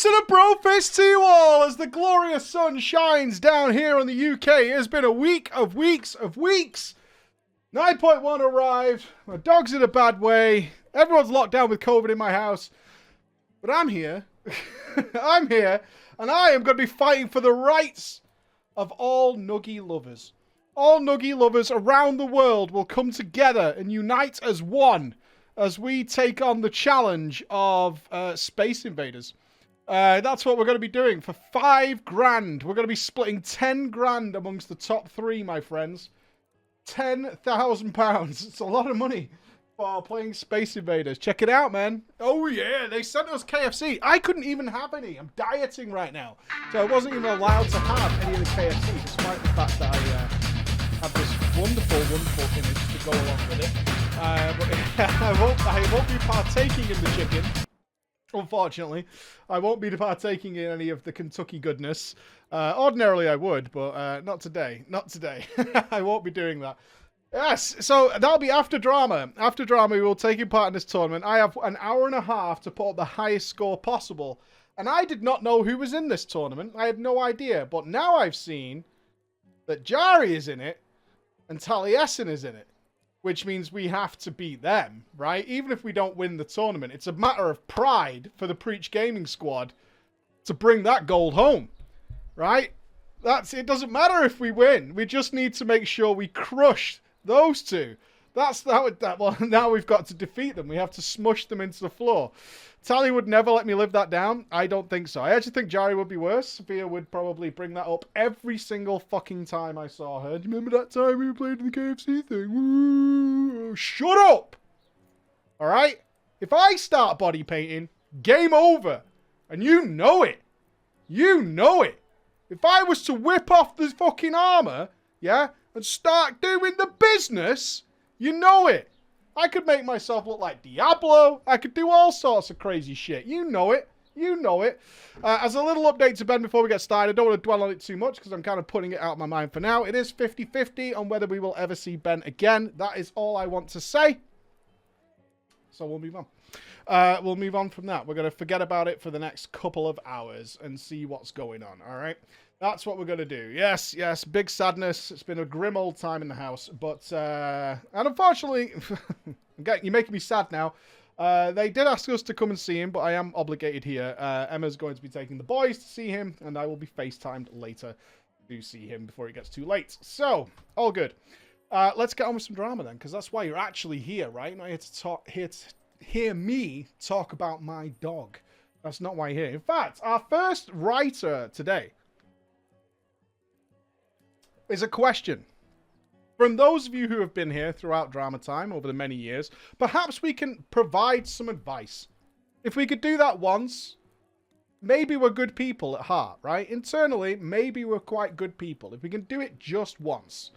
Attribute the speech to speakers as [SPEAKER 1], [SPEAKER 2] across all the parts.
[SPEAKER 1] Brothers and a bro fist to you all as the glorious sun shines down here in the UK. It has been a week of weeks of weeks. 9.1 arrived. My dog's in a bad way. Everyone's locked down with COVID in my house. But I'm here. I'm here. And I am going to be fighting for the rights of all Nuggy lovers. All Nuggy lovers around the world will come together and unite as one as we take on the challenge of Space Invaders. That's what we're going to be doing for £5,000. We're going to be splitting 10 grand amongst the top three, my friends. £10,000. It's a lot of money for playing Space Invaders. Check it out, man. Oh, yeah. They sent us KFC. I couldn't even have any. I'm dieting right now. So I wasn't even allowed to have any of the KFC, despite the fact that I have this wonderful, wonderful image to go along with it. But I won't be partaking in the chicken. Unfortunately, I won't be partaking in any of the Kentucky goodness. Ordinarily I would, but not today. Not today. I won't be doing that. Yes, so that'll be after drama. After drama, we will take part in this tournament. I have an hour and a half to put up the highest score possible. And I did not know who was in this tournament. I had no idea. But now I've seen that Jari is in it and Taliesin is in it. Which means we have to beat them, right? Even if we don't win the tournament. It's a matter of pride for the Preach Gaming squad to bring that gold home, right? It doesn't matter if we win. We just need to make sure we crush those two. Well, now we've got to defeat them. We have to smush them into the floor. Tally would never let me live that down. I don't think so. I actually think Jari would be worse. Sophia would probably bring that up every single fucking time I saw her. Do you remember that time we were playing the KFC thing? Woo! Shut up! Alright? If I start body painting, game over. And you know it. You know it. If I was to whip off the fucking armor, yeah, and start doing the business, you know it. I could make myself look like Diablo. I could do all sorts of crazy shit. You know it. You know it. As a little update to Ben before we get started, I don't want to dwell on it too much because I'm kind of putting it out of my mind for now. It is 50-50 on whether we will ever see Ben again. That is all I want to say. So we'll move on. We'll move on from that. We're going to forget about it for the next couple of hours and see what's going on, all right? That's what we're going to do. Yes, yes, big sadness. It's been a grim old time in the house. But, and unfortunately, you're making me sad now. They did ask us to come and see him, but I am obligated here. Emma's going to be taking the boys to see him, and I will be FaceTimed later to see him before it gets too late. So, all good. Let's get on with some drama then, because that's why you're actually here, right? Not here to hear me talk about my dog. That's not why you're here. In fact, our first writer today is a question. From those of you who have been here throughout Drama Time over the many years, perhaps we can provide some advice. If we could do that once, maybe we're good people at heart, right? Internally, maybe we're quite good people. If we can do it just once.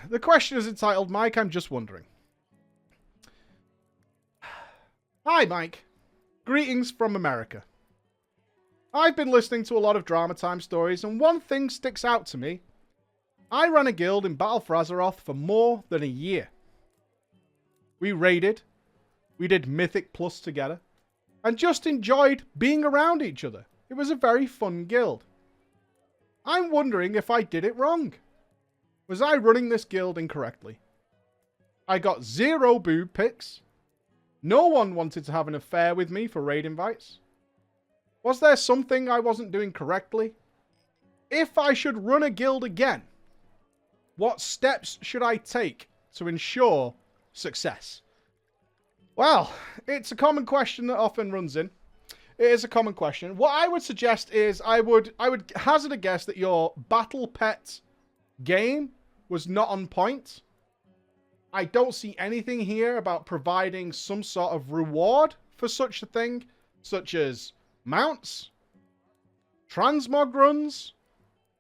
[SPEAKER 1] The question is entitled, Mike, I'm just wondering. Hi, Mike. Greetings from America. I've been listening to a lot of Drama Time stories, and one thing sticks out to me. I ran a guild in Battle for Azeroth for more than a year. We raided, we did Mythic Plus together, and just enjoyed being around each other. It was a very fun guild. I'm wondering if I did it wrong. Was I running this guild incorrectly? I got 0 boob pics. No one wanted to have an affair with me for raid invites. Was there something I wasn't doing correctly? If I should run a guild again, what steps should I take to ensure success? Well, it's a common question that often runs in. It is a common question. What I would suggest is I would hazard a guess that your battle pet game was not on point. I don't see anything here about providing some sort of reward for such a thing, such as mounts, transmog runs,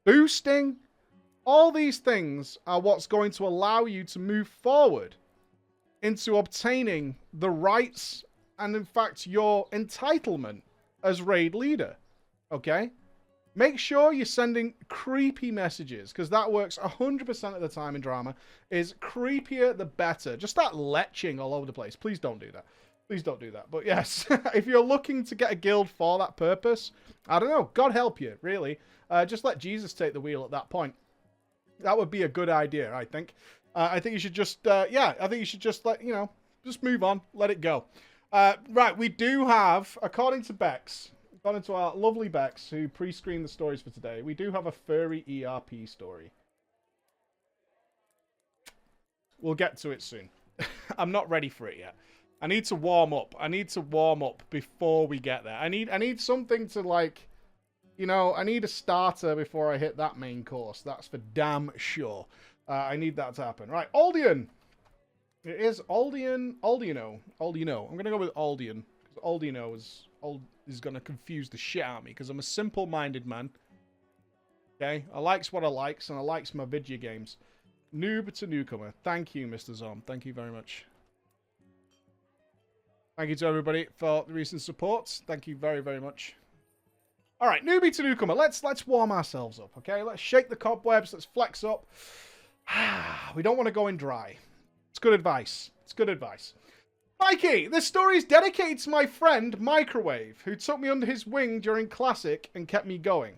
[SPEAKER 1] boosting. All these things are what's going to allow you to move forward into obtaining the rights and, in fact, your entitlement as raid leader. Okay? Make sure you're sending creepy messages, because that works 100% of the time in drama. Is creepier the better. Just start leching all over the place. Please don't do that. Please don't do that. But yes, if you're looking to get a guild for that purpose, I don't know. God help you, really. Just let Jesus take the wheel at that point. That would be a good idea, I think. I think you should just, yeah, I think you should just let, just move on. Let it go. Right, we do have, according to Bex, according to our lovely Bex, who pre-screened the stories for today, we do have a furry ERP story. We'll get to it soon. I'm not ready for it yet. I need to warm up. I need to warm up before we get there. I need something to, like, I need a starter before I hit that main course. That's for damn sure. I need that to happen. Right, Aldian. It is Aldiano. Aldiano. I'm going to go with Aldian. Because Aldiano is going to confuse the shit out of me. Because I'm a simple-minded man. Okay? I likes what I likes, and I likes my video games. Noob to Newcomer. Thank you, Mr. Zom. Thank you very much. Thank you to everybody for the recent support. Thank you very, very much. All right, newbie to newcomer. Let's warm ourselves up, okay? Let's shake the cobwebs. Let's flex up. We don't want to go in dry. It's good advice. It's good advice. Mikey, this story is dedicated to my friend Microwave, who took me under his wing during Classic and kept me going.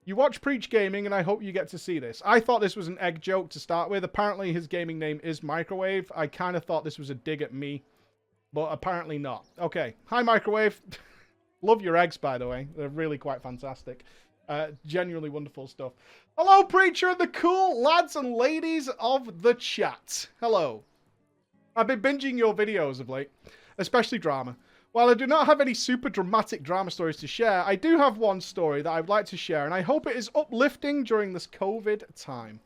[SPEAKER 1] You watch Preach Gaming, and I hope you get to see this. I thought this was an egg joke to start with. Apparently, his gaming name is Microwave. I kind of thought this was a dig at me. But apparently not. Okay. Hi, Microwave. Love your eggs, by the way. They're really quite fantastic. Genuinely wonderful stuff. Hello, Preacher, the cool lads and ladies of the chat. Hello. I've been binging your videos of late, especially drama. While I do not have any super dramatic drama stories to share, I do have one story that I would like to share, and I hope it is uplifting during this COVID time.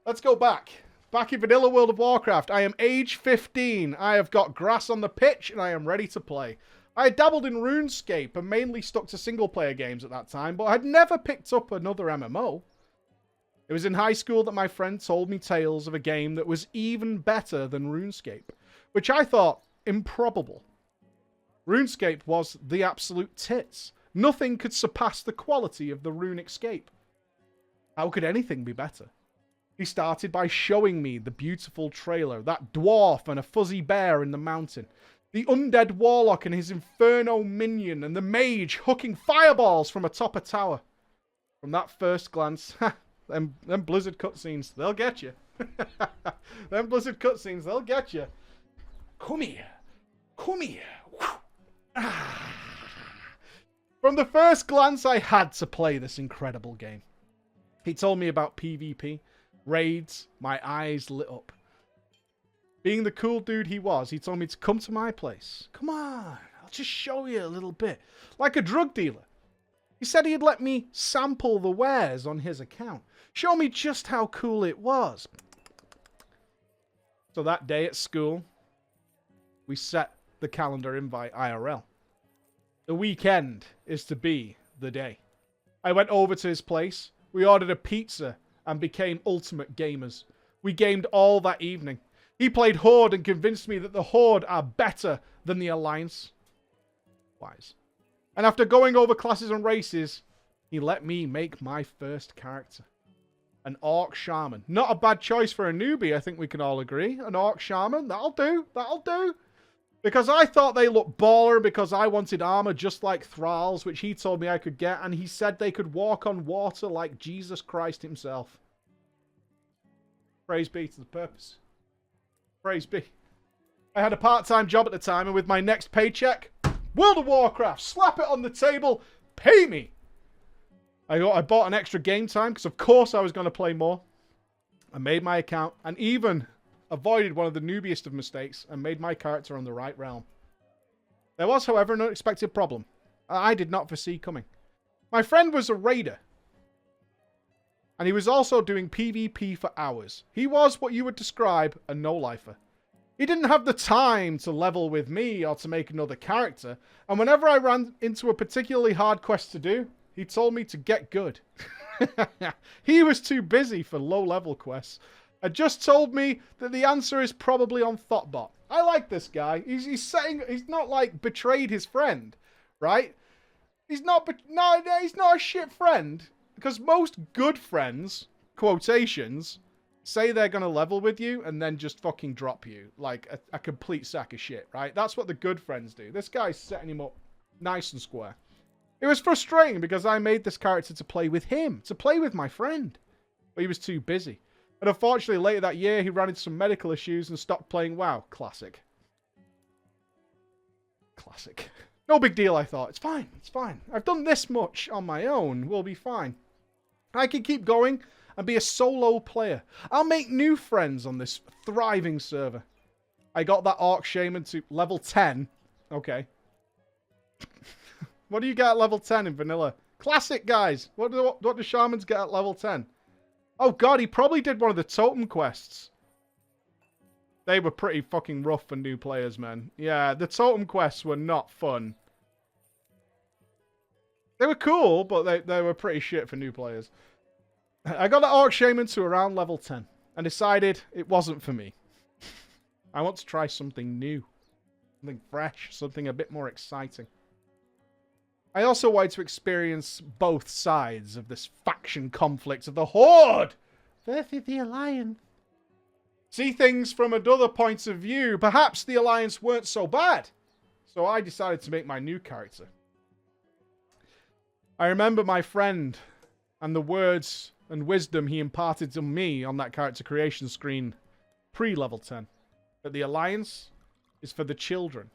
[SPEAKER 1] Let's go back. Back in vanilla World of Warcraft, I am age 15. I have got grass on the pitch, and I am ready to play. I had dabbled in RuneScape and mainly stuck to single-player games at that time, but I had never picked up another MMO. It was in high school that my friend told me tales of a game that was even better than RuneScape, which I thought improbable. RuneScape was the absolute tits. Nothing could surpass the quality of the RuneScape. How could anything be better? He started by showing me the beautiful trailer, that dwarf and a fuzzy bear in the mountain, the undead warlock and his inferno minion, and the mage hooking fireballs from atop a tower. From that first glance, them Blizzard cutscenes, they'll get you. Them Blizzard cutscenes, they'll get you. Come here. Come here. From the first glance, I had to play this incredible game. He told me about PvP. Raids, my eyes lit up. Being the cool dude he was, he told me to come to my place. Come on, I'll just show you a little bit. Like a drug dealer. He said he'd let me sample the wares on his account. Show me just how cool it was. So that day at school, we set the calendar invite IRL. The weekend is to be the day. I went over to his place. We ordered a pizza and became ultimate gamers. We gamed all that evening. He played Horde and convinced me that the Horde are better than the Alliance. Wise. And after going over classes and races, he let me make my first character. An Orc Shaman. Not a bad choice for a newbie, I think we can all agree. An Orc Shaman, that'll do, that'll do. Because I thought they looked baller because I wanted armor just like Thralls, which he told me I could get, and he said they could walk on water like Jesus Christ himself. Praise be to the purpose. Praise be. I had a part-time job at the time, and with my next paycheck, World of Warcraft, slap it on the table, pay me. I bought an extra game time, because of course I was going to play more. I made my account, and even avoided one of the newbiest of mistakes and made my character on the right realm. There was, however, an unexpected problem I did not foresee coming. My friend was a raider, and he was also doing PvP for hours. He was what you would describe a no-lifer. He didn't have the time to level with me or to make another character, and whenever I ran into a particularly hard quest to do, he told me to get good. He was too busy for low-level quests. And just told me that the answer is probably on Thoughtbot. I like this guy. He's not like betrayed his friend, right? He's not a shit friend, because most good friends, quotations, say they're going to level with you and then just fucking drop you like a complete sack of shit, right? That's what the good friends do. This guy's setting him up nice and square. It was frustrating because I made this character to play with him, to play with my friend. But he was too busy. And unfortunately, later that year, he ran into some medical issues and stopped playing WoW. Classic. Classic. No big deal, I thought. It's fine. It's fine. I've done this much on my own. We'll be fine. I can keep going and be a solo player. I'll make new friends on this thriving server. I got that Orc Shaman to level 10. Okay. What do you get at level 10 in vanilla? Classic, guys. What do shamans get at level 10? Oh, God, he probably did one of the totem quests. They were pretty fucking rough for new players, man. Yeah, the totem quests were not fun. They were cool, but they were pretty shit for new players. I got the Orc Shaman to around level 10 and decided it wasn't for me. I want to try something new. Something fresh. Something a bit more exciting. I also wanted to experience both sides of this faction conflict of the Horde versus the Alliance. See things from another point of view. Perhaps the Alliance weren't so bad. So I decided to make my new character. I remember my friend and the words and wisdom he imparted to me on that character creation screen pre-level 10. That the Alliance is for the children.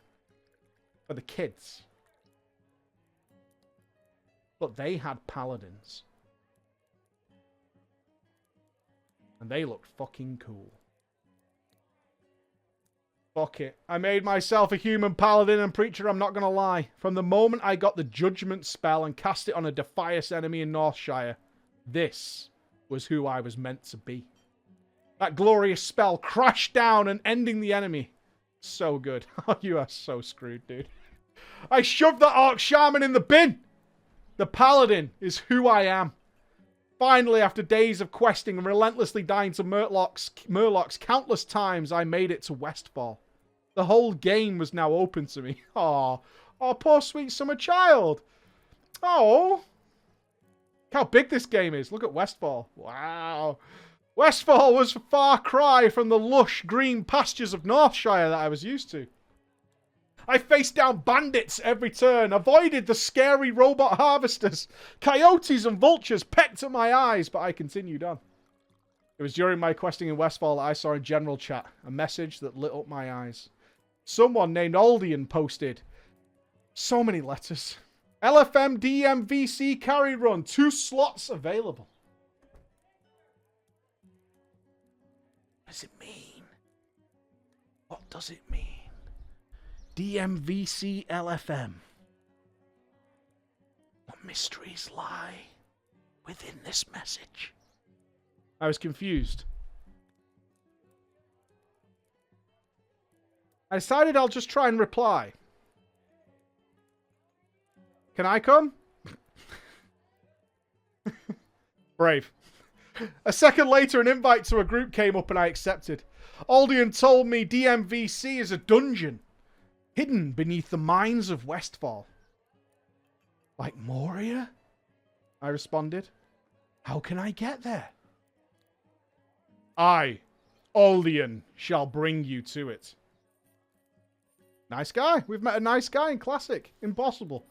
[SPEAKER 1] For the kids. But they had paladins. And they looked fucking cool. Fuck it. I made myself a human paladin and preacher, I'm not gonna lie. From the moment I got the judgment spell and cast it on a Defias enemy in Northshire, this was who I was meant to be. That glorious spell crashed down and ending the enemy. So good. Oh, you are so screwed, dude. I shoved that Orc Shaman in the bin! The Paladin is who I am. Finally, after days of questing and relentlessly dying to Murlocs countless times, I made it to Westfall. The whole game was now open to me. Aw. Oh, poor sweet summer child. Oh. Look how big this game is. Look at Westfall. Wow. Westfall was a far cry from the lush green pastures of Northshire that I was used to. I faced down bandits every turn, avoided the scary robot harvesters. Coyotes and vultures pecked at my eyes, but I continued on. It was during my questing in Westfall that I saw in general chat a message that lit up my eyes. Someone named Aldian posted, so many letters. LFM DMVC carry run, 2 slots available. What does it mean? What does it mean? DMVC LFM. What mysteries lie within this message? I was confused. I decided I'll just try and reply. Can I come? Brave. A second later, an invite to a group came up and I accepted. Aldian told me DMVC is a dungeon hidden beneath the mines of Westfall. Like Moria? I responded. How can I get there? I, Aldian, shall bring you to it. Nice guy. We've met a nice guy in Classic. Impossible.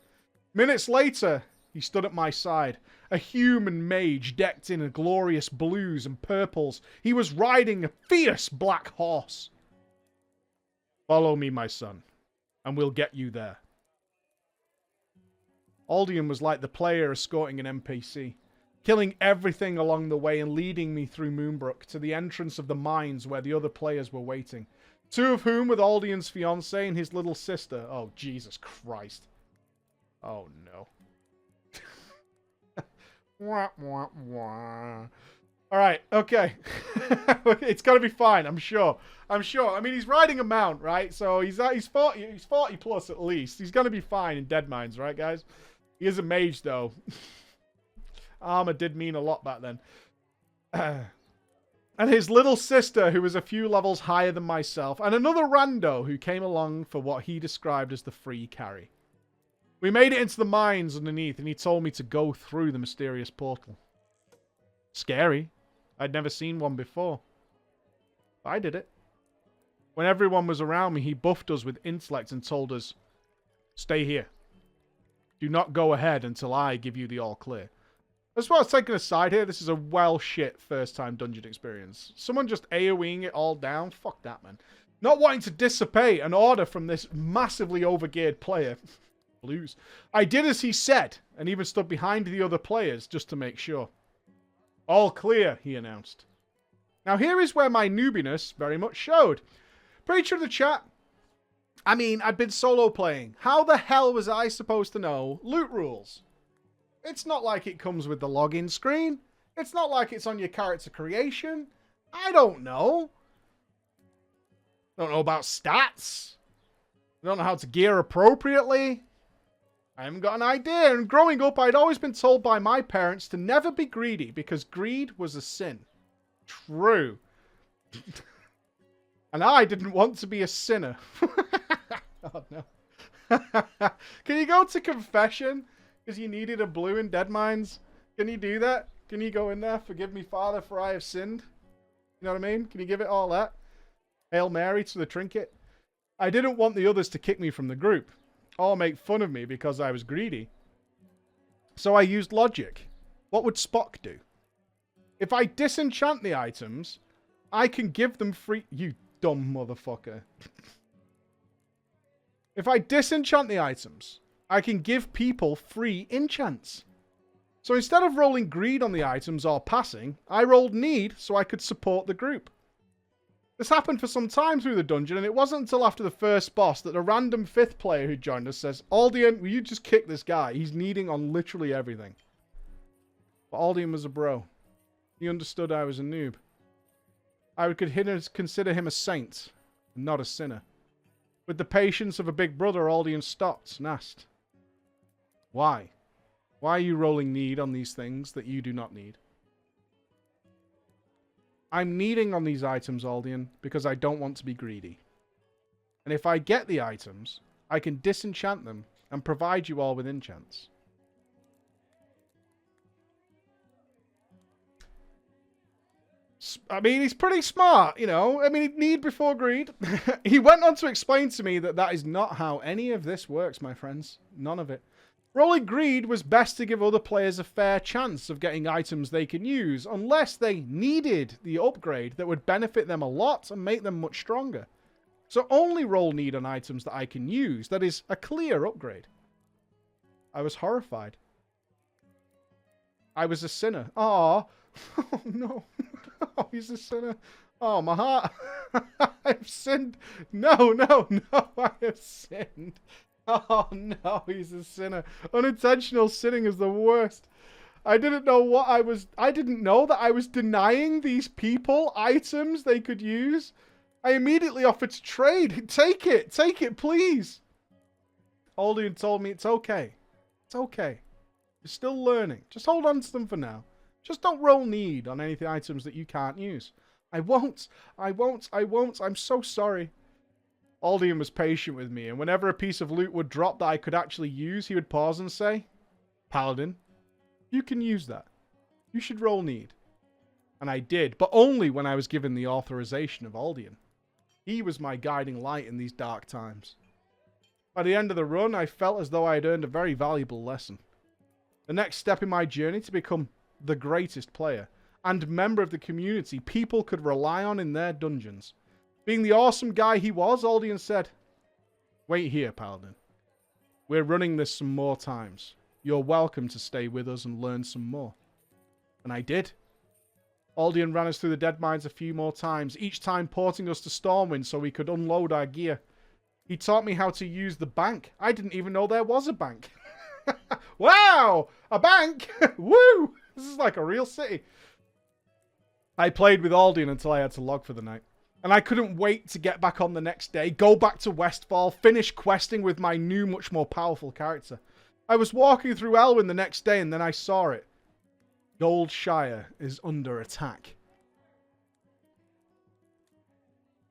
[SPEAKER 1] Minutes later, he stood at my side. A human mage decked in glorious blues and purples. He was riding a fierce black horse. Follow me, my son, and we'll get you there. Aldian was like the player escorting an NPC, killing everything along the way and leading me through Moonbrook to the entrance of the mines where the other players were waiting. 2 of whom with Aldian's fiancée and his little sister. Oh, Jesus Christ. Oh, no. Wah, wah, wah. Alright, okay. It's gotta be fine, I'm sure. I'm sure. I mean, he's riding a mount, right? So he's 40 plus at least. He's gonna be fine in Dead Mines, right, guys? He is a mage, though. Armor did mean a lot back then. And his little sister, who was a few levels higher than myself, and another rando who came along for what he described as the free carry. We made it into the mines underneath, and he told me to go through the mysterious portal. Scary. I'd never seen one before. I did it. When everyone was around me, he buffed us with intellect and told us, stay here. Do not go ahead until I give you the all clear. As well as taking a side here, this is a well shit first time dungeon experience. Someone just AoEing it all down? Fuck that, man. Not wanting to dissipate an order from this massively overgeared player. Blues. I did as he said, and even stood behind the other players just to make sure. All clear, he announced. Now here is where my noobiness very much showed. Preacher of the chat. I mean, I'd been solo playing. How the hell was I supposed to know loot rules? It's not like it comes with the login screen. It's not like it's on your character creation. I don't know. Don't know about stats. I don't know how to gear appropriately. I haven't got an idea. And growing up, I'd always been told by my parents to never be greedy because greed was a sin. True. And I didn't want to be a sinner. Oh, no. Can you go to confession? Because you needed a blue in Deadmines? Can you do that? Can you go in there? Forgive me, Father, for I have sinned. You know what I mean? Can you give it all that? Hail Mary to the trinket? I didn't want the others to kick me from the group. Or make fun of me because I was greedy. So I used logic. What would Spock do? If I disenchant the items, I can give them free... You dumb motherfucker. If I disenchant the items, I can give people free enchants. So instead of rolling greed on the items or passing, I rolled need so I could support the group. This happened for some time through the dungeon, and it wasn't until after the first boss that a random 5th player who joined us says, Aldian, will you just kick this guy? He's needing on literally everything. But Aldian was a bro. He understood I was a noob. I would consider him a saint, and not a sinner. With the patience of a big brother, Aldian stopped and asked, why? Why are you rolling need on these things that you do not need? I'm needing on these items, Aldian, because I don't want to be greedy. And if I get the items, I can disenchant them and provide you all with enchants. I mean, he's pretty smart, you know. I mean, need before greed. He went on to explain to me that that is not how any of this works, my friends. None of it. Rolling greed was best to give other players a fair chance of getting items they can use, unless they needed the upgrade that would benefit them a lot and make them much stronger. So only roll need on items that I can use, that is, a clear upgrade. I was horrified. I was a sinner. Aww. Oh, no. Oh, he's a sinner. Oh, my heart. I have sinned. No, no, no, I have sinned. Oh no, he's a sinner. Unintentional sinning is the worst. I didn't know that I was denying these people items they could use. I immediately offered to trade. Take it, please. Aldian told me it's okay. It's okay. You're still learning. Just hold on to them for now. Just don't roll need on any items that you can't use. I won't. I'm so sorry. Aldian was patient with me, and whenever a piece of loot would drop that I could actually use, he would pause and say, Paladin, you can use that. You should roll need. And I did, but only when I was given the authorization of Aldian. He was my guiding light in these dark times. By the end of the run, I felt as though I had earned a very valuable lesson. The next step in my journey to become the greatest player and member of the community people could rely on in their dungeons. Being the awesome guy he was, Aldian said, wait here, Paladin. We're running this some more times. You're welcome to stay with us and learn some more. And I did. Aldian ran us through the Deadmines a few more times, each time porting us to Stormwind so we could unload our gear. He taught me how to use the bank. I didn't even know there was a bank. Wow! A bank! Woo! This is like a real city. I played with Aldian until I had to log for the night. And I couldn't wait to get back on the next day, go back to Westfall, finish questing with my new, much more powerful character. I was walking through Elwyn the next day and then I saw it. Goldshire is under attack.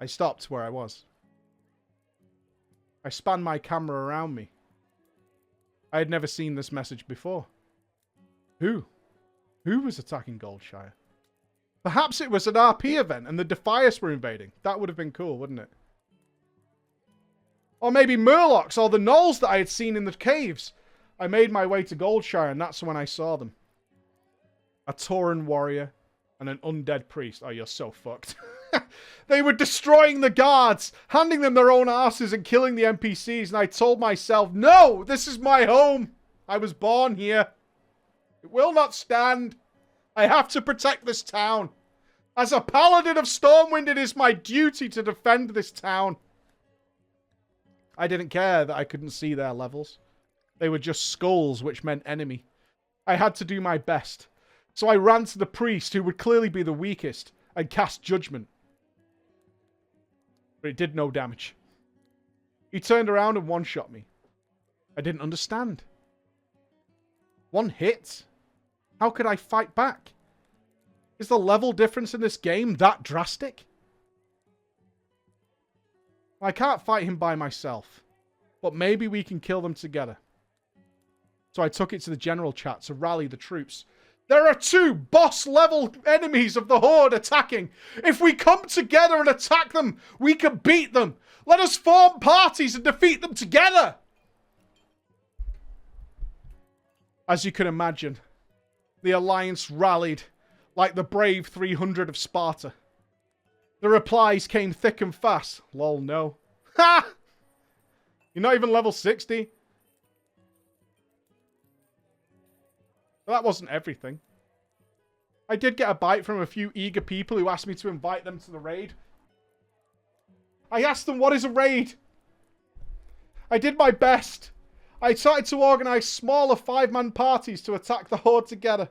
[SPEAKER 1] I stopped where I was. I spanned my camera around me. I had never seen this message before. Who? Who was attacking Goldshire? Perhaps it was an RP event and the Defias were invading. That would have been cool, wouldn't it? Or maybe Murlocs or the Gnolls that I had seen in the caves. I made my way to Goldshire and that's when I saw them. A Tauran warrior and an undead priest. Oh, you're so fucked. They were destroying the guards, handing them their own asses and killing the NPCs. And I told myself, no, this is my home. I was born here. It will not stand. I have to protect this town. As a paladin of Stormwind, it is my duty to defend this town. I didn't care that I couldn't see their levels. They were just skulls, which meant enemy. I had to do my best. So I ran to the priest, who would clearly be the weakest, and cast judgment. But it did no damage. He turned around and one-shot me. I didn't understand. One hit? How could I fight back? Is the level difference in this game that drastic? I can't fight him by myself, but maybe we can kill them together. So I took it to the general chat to rally the troops. There are 2 boss-level enemies of the Horde attacking. If we come together and attack them, we can beat them. Let us form parties and defeat them together. As you can imagine, the Alliance rallied like the brave 300 of Sparta. The replies came thick and fast. Lol, no. Ha! You're not even level 60. But that wasn't everything. I did get a bite from a few eager people who asked me to invite them to the raid. I asked them, what is a raid? I did my best. I started to organise smaller 5-man parties to attack the Horde together.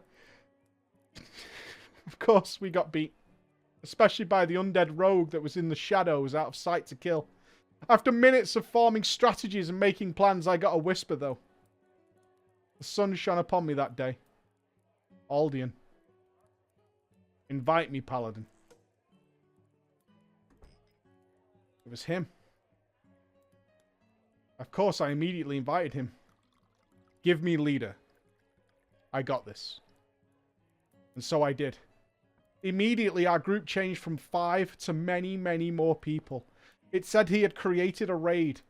[SPEAKER 1] Of course, we got beat. Especially by the undead rogue that was in the shadows out of sight to kill. After minutes of forming strategies and making plans, I got a whisper, though. The sun shone upon me that day. Aldian. Invite me, Paladin. It was him. Of course, I immediately invited him. Give me leader. I got this. And so I did. Immediately, our group changed from 5 to many, many more people. It said he had created a raid.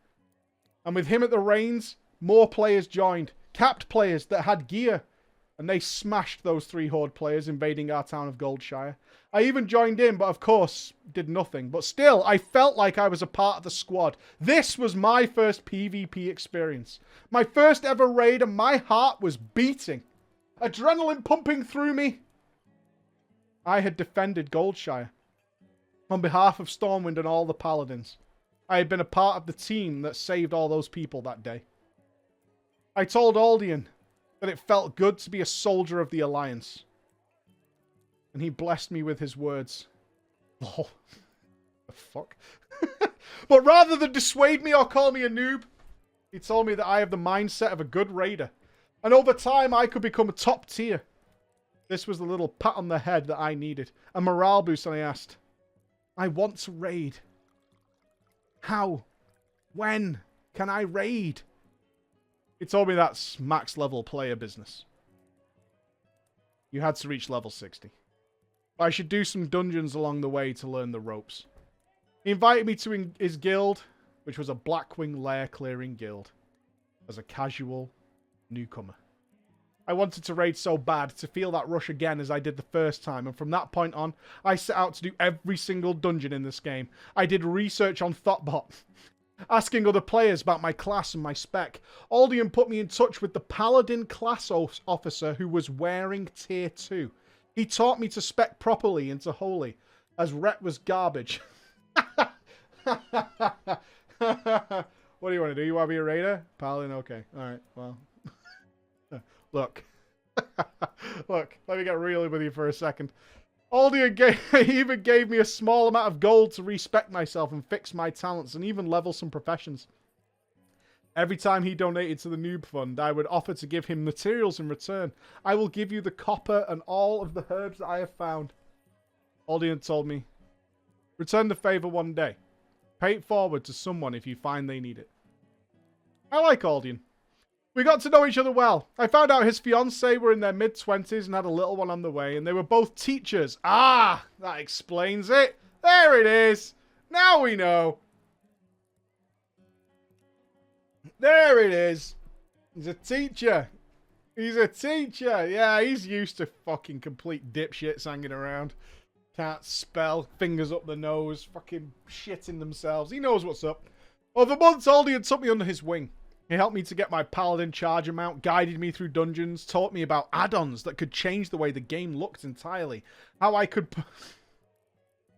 [SPEAKER 1] And with him at the reins, more players joined. Capped players that had gear. And they smashed those 3 Horde players invading our town of Goldshire. I even joined in, but of course, did nothing. But still, I felt like I was a part of the squad. This was my first PvP experience. My first ever raid, and my heart was beating. Adrenaline pumping through me. I had defended Goldshire. On behalf of Stormwind and all the Paladins. I had been a part of the team that saved all those people that day. I told Aldian that it felt good to be a soldier of the Alliance. And he blessed me with his words. Oh, the fuck? But rather than dissuade me or call me a noob, he told me that I have the mindset of a good raider. And over time, I could become a top tier. This was the little pat on the head that I needed. A morale boost, and I asked, I want to raid. How? When can I raid? He told me that's max level player business. You had to reach level 60. But I should do some dungeons along the way to learn the ropes. He invited me to his guild, which was a Blackwing lair clearing guild, as a casual newcomer. I wanted to raid so bad, to feel that rush again as I did the first time, and from that point on, I set out to do every single dungeon in this game. I did research on Thoughtbot, asking other players about my class and my spec. Aldian put me in touch with the Paladin class officer who was wearing tier 2. He taught me to spec properly into Holy, as Ret was garbage. What do you want to do? You want to be a raider? Paladin? Okay. Alright, well. Look. Look, let me get real with you for a second. Aldian even gave me a small amount of gold to respec myself and fix my talents and even level some professions. Every time he donated to the Noob Fund, I would offer to give him materials in return. I will give you the copper and all of the herbs that I have found. Aldian told me, return the favor one day. Pay it forward to someone if you find they need it. I like Aldian. We got to know each other well. I found out his fiancée were in their mid-20s and had a little one on the way, and they were both teachers. Ah, that explains it. There it is. Now we know. There it is. He's a teacher. He's a teacher. Yeah, he's used to fucking complete dipshits hanging around. Can't spell, fingers up the nose, fucking shitting themselves. He knows what's up. Over months, Aldian took me under his wing. He helped me to get my paladin charger mount, guided me through dungeons, taught me about add-ons that could change the way the game looked entirely. How I could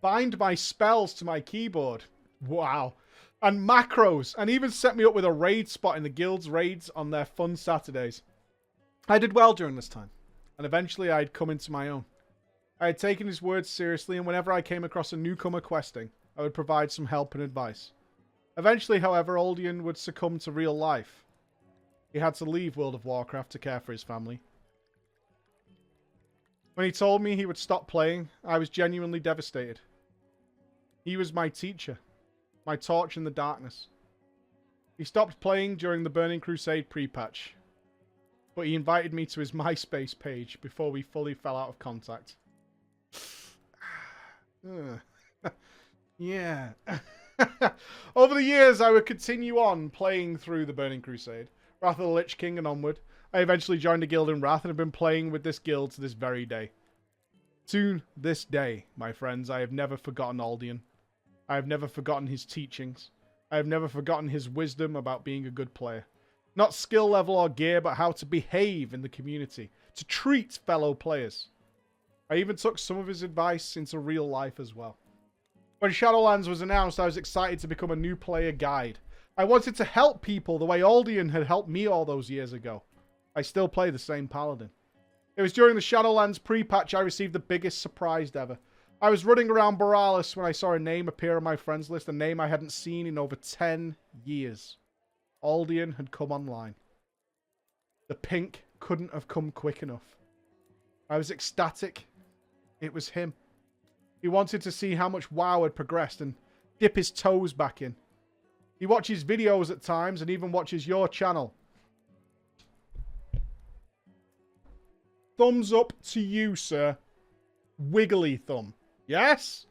[SPEAKER 1] bind my spells to my keyboard. Wow. And macros. And even set me up with a raid spot in the guild's raids on their fun Saturdays. I did well during this time. And eventually I'd come into my own. I had taken his words seriously, and whenever I came across a newcomer questing, I would provide some help and advice. Eventually, however, Aldian would succumb to real life. He had to leave World of Warcraft to care for his family. When he told me he would stop playing, I was genuinely devastated. He was my teacher, my torch in the darkness. He stopped playing during the Burning Crusade pre-patch, but he invited me to his MySpace page before we fully fell out of contact. Yeah. Over the years, I would continue on playing through the Burning Crusade, Wrath of the Lich King and onward. I eventually joined a guild in Wrath and have been playing with this guild to this very day. To this day, my friends, I have never forgotten Aldian. I have never forgotten his teachings. I have never forgotten his wisdom about being a good player. Not skill level or gear, but how to behave in the community, to treat fellow players. I even took some of his advice into real life as well. When Shadowlands was announced, I was excited to become a new player guide. I wanted to help people the way Aldian had helped me all those years ago. I still play the same paladin. It was during the Shadowlands pre-patch I received the biggest surprise ever. I was running around Borealis when I saw a name appear on my friends list, a name I hadn't seen in over 10 years. Aldian had come online. The pink couldn't have come quick enough. I was ecstatic. It was him. He wanted to see how much WoW had progressed and dip his toes back in. He watches videos at times and even watches your channel. Thumbs up to you, sir. Wiggly thumb. Yes?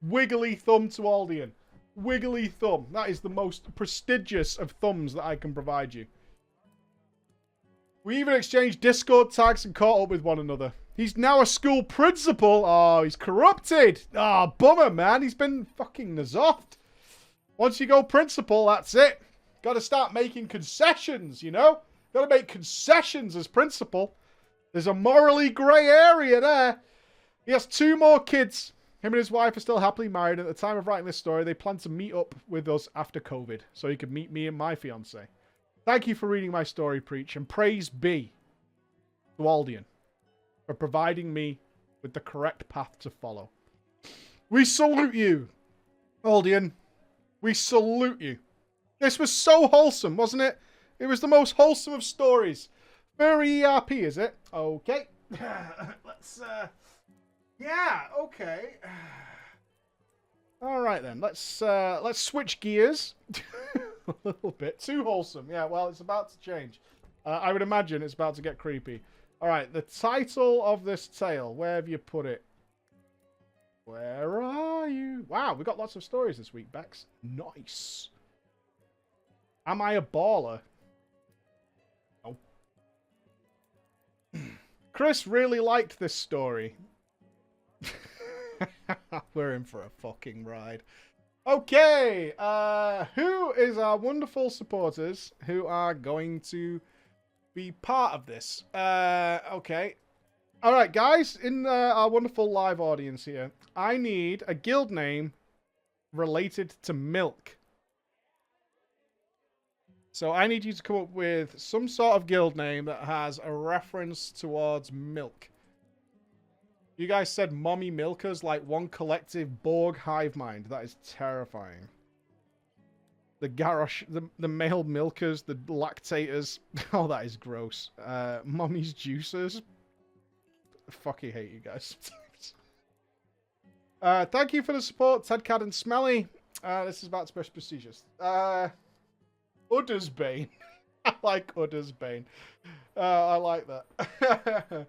[SPEAKER 1] Wiggly thumb to Aldian. Wiggly thumb. That is the most prestigious of thumbs that I can provide you. We even exchanged Discord tags and caught up with one another. He's now a school principal. Oh, he's corrupted. Oh, bummer, man. He's been fucking nazoffed. Once you go principal, that's it. Got to start making concessions, you know? Got to make concessions as principal. There's a morally grey area there. He has 2 more kids. Him and his wife are still happily married. At the time of writing this story, they plan to meet up with us after COVID, so he could meet me and my fiancée. Thank you for reading my story, Preach, and praise be to Aldian for providing me with the correct path to follow. We salute you, Aldian. We salute you. This was so wholesome, wasn't it? It was the most wholesome of stories. Furry ERP, is it? Okay. Let's, yeah, okay. All right, then. Let's switch gears. A little bit. Too wholesome. Yeah, well, it's about to change. I would imagine it's about to get creepy. All right, the title of this tale. Where have you put it? Where are you? Wow, we got lots of stories this week, Bex. Nice. Am I a baller? Oh. Chris really liked this story. We're in for a fucking ride. Okay, who is our wonderful supporters who are going to be part of this? Okay. All right, guys, in our wonderful live audience here, I need a guild name related to milk. So I need you to come up with some sort of guild name that has a reference towards milk. You guys said mommy milkers, like one collective Borg hive mind. That is terrifying. The Garrosh, the male milkers, the lactators. Oh, that is gross. Mommy's juicers. I fucking hate you guys. Thank you for the support, Ted Cad and Smelly. This is about to be prestigious. Uddersbane. I like Udder's Bane. I like that.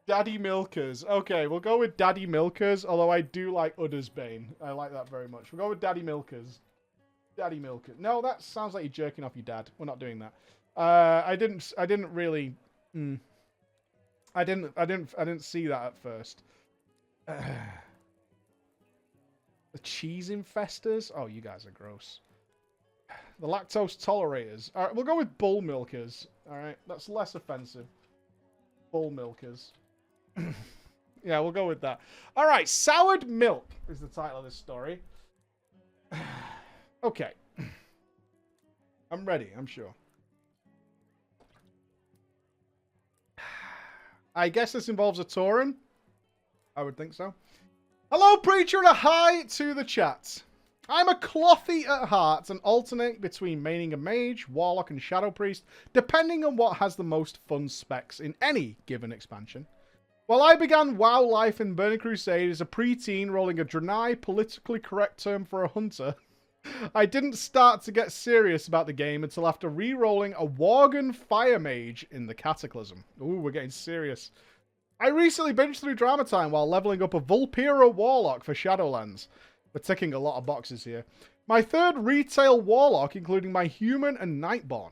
[SPEAKER 1] Daddy Milkers. Okay, we'll go with Daddy Milkers, although I do like Udder's Bane. I like that very much. We'll go with Daddy Milkers. Daddy Milkers. No, that sounds like you're jerking off your dad. We're not doing that. I didn't really... I didn't see that at first. The cheese infestors? Oh, you guys are gross. The lactose tolerators. All right, we'll go with bull milkers. All right, that's less offensive. Bull milkers. Yeah, we'll go with that. All right, soured milk is the title of this story. Okay. I'm ready, I'm sure. I guess this involves a Tauren. I would think so. Hello, Preacher, and a hi to the chat. I'm a clothy at heart and alternate between maining a mage, warlock, and shadow priest, depending on what has the most fun specs in any given expansion. While I began WoW life in Burning Crusade as a preteen rolling a Draenei politically correct term for a hunter, I didn't start to get serious about the game until after re-rolling a Worgen Fire Mage in the Cataclysm. Ooh, we're getting serious. I recently binged through Drama Time while leveling up a Vulpera Warlock for Shadowlands. We're ticking a lot of boxes here. My third retail Warlock, including my Human and Nightborn.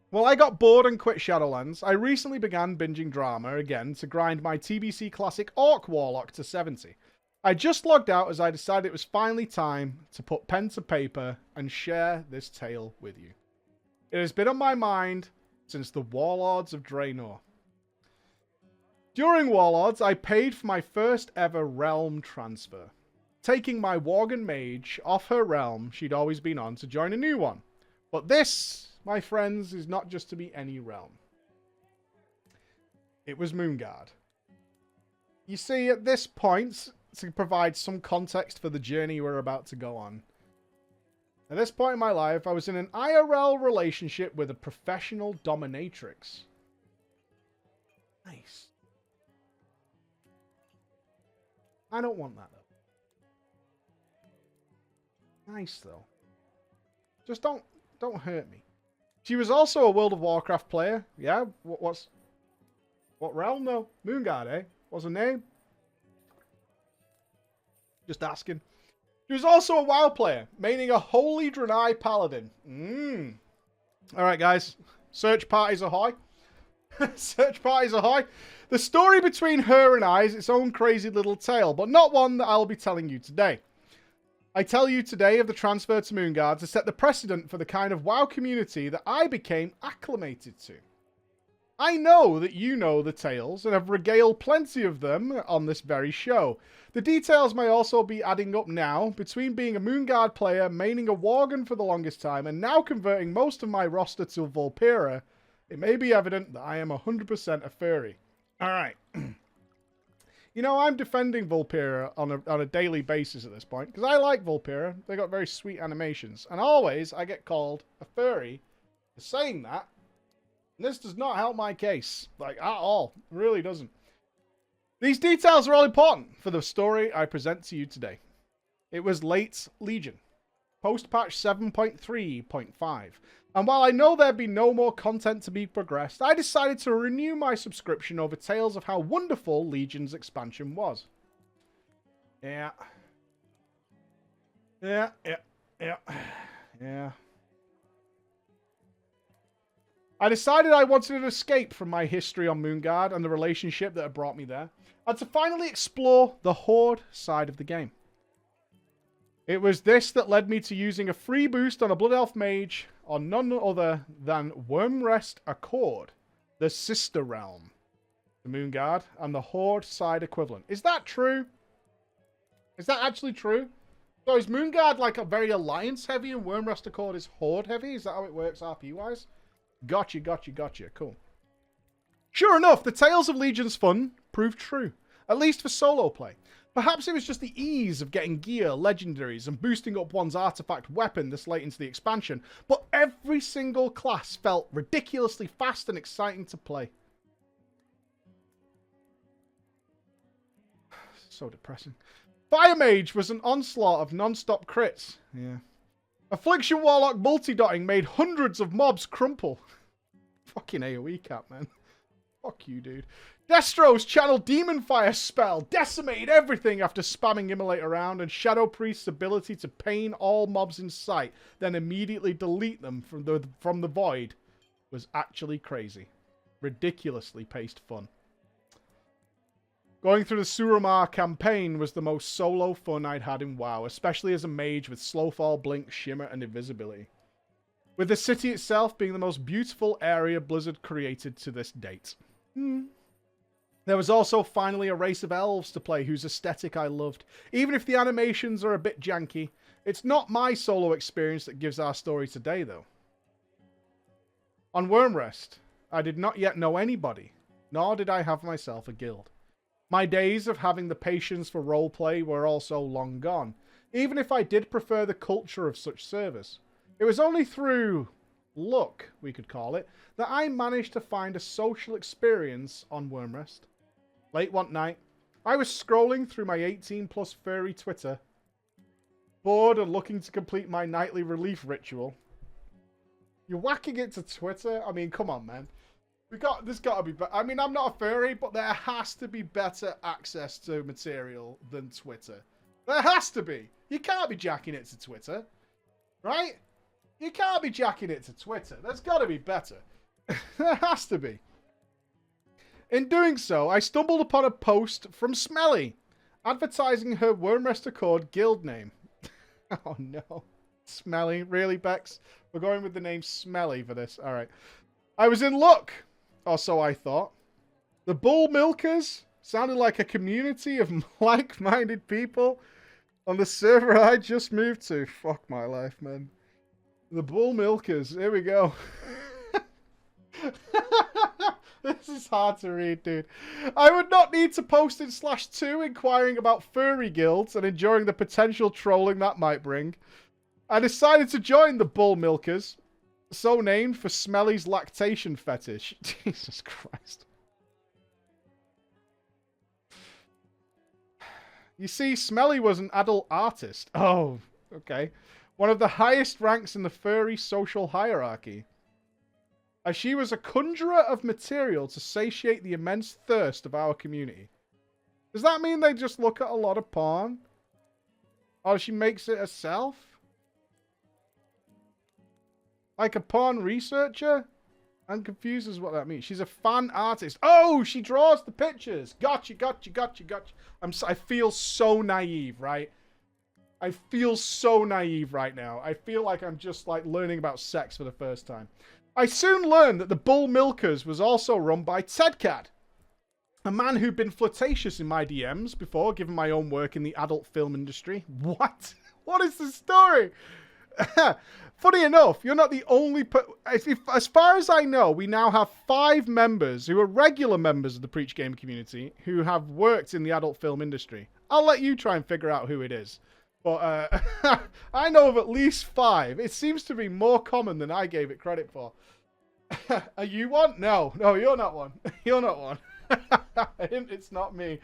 [SPEAKER 1] While I got bored and quit Shadowlands, I recently began binging Drama again to grind my TBC Classic Orc Warlock to 70. I just logged out as I decided it was finally time to put pen to paper and share this tale with you. It has been on my mind since the Warlords of Draenor. During Warlords, I paid for my first ever realm transfer, taking my Worgen Mage off her realm she'd always been on to join a new one. But this, my friends, is not just to be any realm. It was Moonguard. You see, at this point, to provide some context for the journey we're about to go on. At this point in my life, I was in an IRL relationship with a professional dominatrix. Nice. I don't want that, though. Nice, though. Just don't hurt me. She was also a World of Warcraft player. Yeah? What realm, though? Moonguard, eh? What's her name? Just asking. She was also a WoW player, maining a Holy Draenei Paladin. Alright, guys. Search parties ahoy. Search parties ahoy. The story between her and I is its own crazy little tale, but not one that I'll be telling you today. I tell you today of the transfer to Moonguard to set the precedent for the kind of WoW community that I became acclimated to. I know that you know the tales and have regaled plenty of them on this very show. The details may also be adding up now, between being a Moonguard player, maining a Worgen for the longest time, and now converting most of my roster to Vulpera. It may be evident that I am 100% a furry. Alright. You know, I'm defending Vulpera on a daily basis at this point, because I like Vulpera. They got very sweet animations. And always, I get called a furry for saying that. And this does not help my case, like, at all. It really doesn't. These details are all important for the story I present to you today. It was late Legion, post-patch 7.3.5. And while I know there'd be no more content to be progressed, I decided to renew my subscription over tales of how wonderful Legion's expansion was. Yeah. I decided I wanted an escape from my history on Moonguard and the relationship that had brought me there, and to finally explore the Horde side of the game. It was this that led me to using a free boost on a Blood Elf Mage on none other than Wormrest Accord, the sister realm, the Moonguard, and the Horde side equivalent. Is that true? Is that actually true? So is Moonguard like a very alliance heavy and Wormrest Accord is Horde heavy? Is that how it works RP wise? Gotcha. Cool. Sure enough, the Tales of Legion's fun proved true, at least for solo play. Perhaps it was just the ease of getting gear, legendaries, and boosting up one's artifact weapon this late into the expansion, but every single class felt ridiculously fast and exciting to play. So depressing. Fire Mage was an onslaught of non-stop crits. Yeah. Affliction Warlock multi-dotting made hundreds of mobs crumple. Fucking AoE cap, man. Fuck you, dude. Destro's channel Demon Fire spell. Decimate everything after spamming Immolate around, and Shadow Priest's ability to pain all mobs in sight, then immediately delete them from the void was actually crazy. Ridiculously paced fun. Going through the Suramar campaign was the most solo fun I'd had in WoW, especially as a mage with Slowfall, Blink, Shimmer, and Invisibility. With the city itself being the most beautiful area Blizzard created to this date. There was also finally a race of elves to play whose aesthetic I loved. Even if the animations are a bit janky, it's not my solo experience that gives our story today, though. On Wormrest, I did not yet know anybody, nor did I have myself a guild. My days of having the patience for roleplay were also long gone, even if I did prefer the culture of such service. It was only through luck, we could call it, that I managed to find a social experience on Wormrest. Late one night, I was scrolling through my 18+ furry Twitter, bored and looking to complete my nightly relief ritual. You're whacking it to Twitter? I mean, come on, man. There's got to be better. I mean, I'm not a furry, but there has to be better access to material than Twitter. There has to be. You can't be jacking it to Twitter, right? You can't be jacking it to Twitter. There's got to be better. There has to be. In doing so, I stumbled upon a post from Smelly, advertising her Wormrest Accord guild name. Oh no. Smelly. Really, Bex? We're going with the name Smelly for this. Alright. I was in luck. Or so I thought. The Bull Milkers sounded like a community of like-minded people on the server I just moved to. Fuck my life, man. The Bull Milkers. Here we go. This is hard to read, dude. I would not need to post in /2 inquiring about furry guilds and enjoying the potential trolling that might bring. I decided to join the Bull Milkers, so named for Smelly's lactation fetish. Jesus Christ. You see, Smelly was an adult artist. Oh, okay. One of the highest ranks in the furry social hierarchy. As she was a conjurer of material to satiate the immense thirst of our community. Does that mean they just look at a lot of porn? Or she makes it herself? Like a porn researcher? I'm confused as what that means. She's a fan artist. Oh, she draws the pictures. Gotcha. I feel so naive, right? I feel so naive right now. I feel like I'm just like learning about sex for the first time. I soon learned that the Bull Milkers was also run by Tedcad, a man who'd been flirtatious in my DMs before, given my own work in the adult film industry. What? What is the story? Funny enough, you're not the only... as far as I know, we now have 5 members who are regular members of the Preach Game community who have worked in the adult film industry. I'll let you try and figure out who it is. But I know of at least 5. It seems to be more common than I gave it credit for. Are you one? No, you're not one. You're not one. It's not me.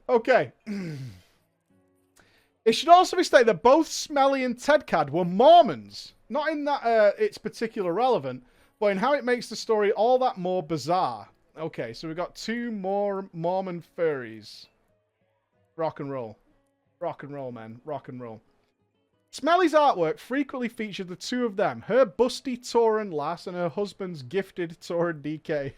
[SPEAKER 1] Okay. It should also be stated that both Smelly and Tedcad were Mormons. Not in that it's particular relevant, but in how it makes the story all that more bizarre. Okay, so we've got 2 more Mormon furries. Rock and roll. Rock and roll, man. Rock and roll. Smelly's artwork frequently featured the 2 of them, her busty Tauran lass and her husband's gifted Tauran DK.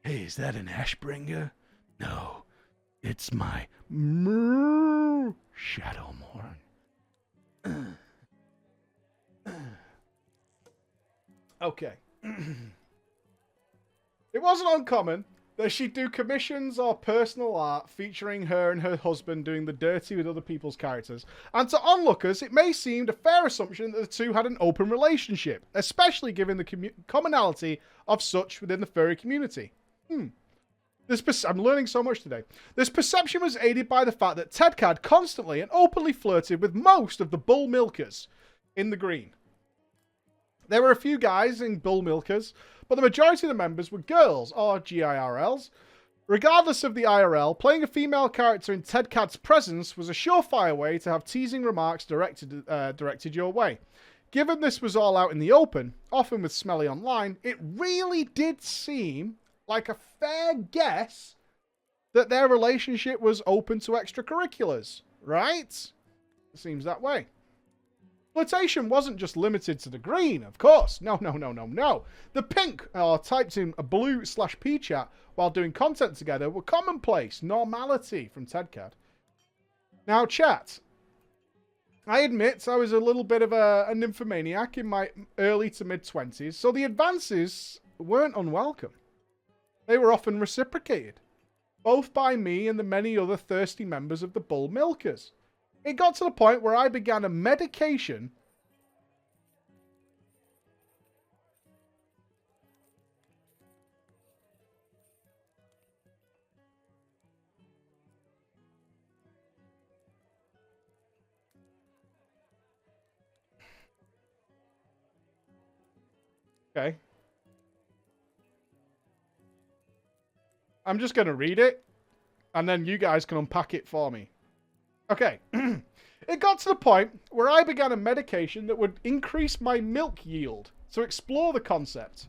[SPEAKER 1] Hey, is that an Ashbringer? No, it's my Shadowmourne. Okay. It wasn't uncommon that she'd do commissions or personal art featuring her and her husband doing the dirty with other people's characters. And to onlookers, it may seem a fair assumption that the 2 had an open relationship, especially given the commonality of such within the furry community. I'm learning so much today. This perception was aided by the fact that Tedcad constantly and openly flirted with most of the Bull Milkers in the green. There were a few guys in Bull Milkers, but the majority of the members were girls, or GIRLs, Regardless of the IRL, playing a female character in Ted Cad's presence was a surefire way to have teasing remarks directed your way. Given this was all out in the open, often with Smelly online, it really did seem like a fair guess that their relationship was open to extracurriculars, right? It seems that way. Flirtation wasn't just limited to the green, of course. No. The pink, or typed in a blue/P chat while doing content together, were commonplace, normality from TEDCAD. Now, chat. I admit I was a little bit of a nymphomaniac in my early to mid-20s, so the advances weren't unwelcome. They were often reciprocated, both by me and the many other thirsty members of the Bull Milkers. It got to the point where I began a medication Okay. I'm just going to read it, and then you guys can unpack it for me. Okay. It got to the point where I began a medication that would increase my milk yield to explore the concept.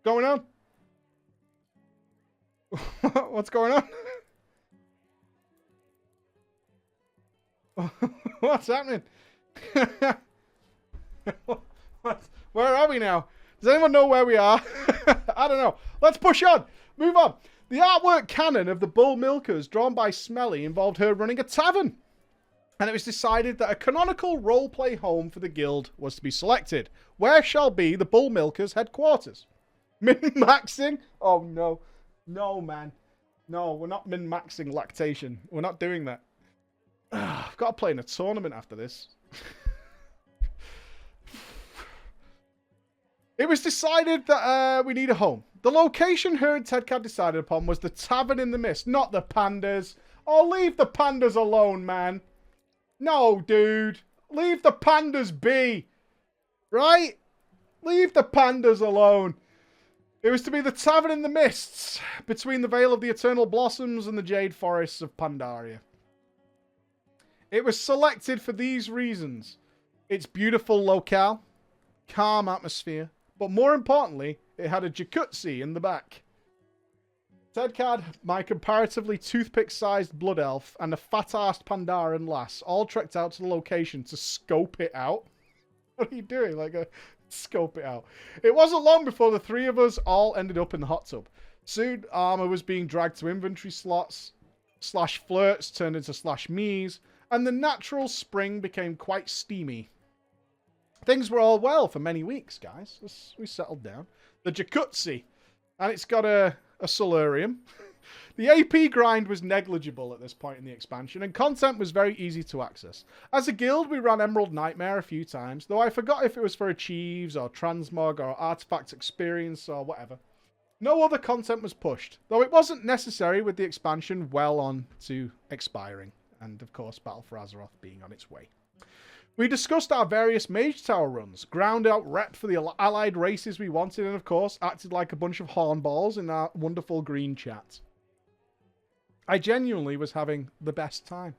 [SPEAKER 1] Going on? What's going on? What's happening? Where are we now? Does anyone know where we are? I don't know. Let's push on. Move on. The artwork canon of the Bull Milkers drawn by Smelly involved her running a tavern. And it was decided that a canonical roleplay home for the guild was to be selected. Where shall be the Bull Milkers' headquarters? Min-maxing? Oh, no. No, man. No, we're not min-maxing lactation. We're not doing that. I've got to play in a tournament after this. It was decided that we need a home. The location her and TEDCAD decided upon was the Tavern in the Mist, not the Pandas. Oh, leave the Pandas alone, man. No, dude. Leave the Pandas be. Right? Leave the Pandas alone. It was to be the Tavern in the Mists, between the Vale of the Eternal Blossoms and the Jade Forests of Pandaria. It was selected for these reasons. Its beautiful locale, calm atmosphere, but more importantly, it had a jacuzzi in the back. TEDCAD, my comparatively toothpick-sized blood elf, and a fat-arsed Pandaren lass all trekked out to the location to scope it out. What are you doing? Scope it out. It wasn't long before the three of us all ended up in the hot tub. Soon, armor was being dragged to inventory slots, /flirts turned into /me's, and the natural spring became quite steamy. Things were all well for many weeks, guys. We settled down. The jacuzzi, and it's got a solarium. The AP grind was negligible at this point in the expansion, and content was very easy to access. As a guild, we ran Emerald Nightmare a few times, though I forgot if it was for Achieves, or Transmog, or Artifact Experience, or whatever. No other content was pushed, though it wasn't necessary with the expansion well on to expiring, and of course Battle for Azeroth being on its way. We discussed our various Mage Tower runs, ground out rep for the allied races we wanted, and of course acted like a bunch of hornballs in our wonderful green chat. I genuinely was having the best time.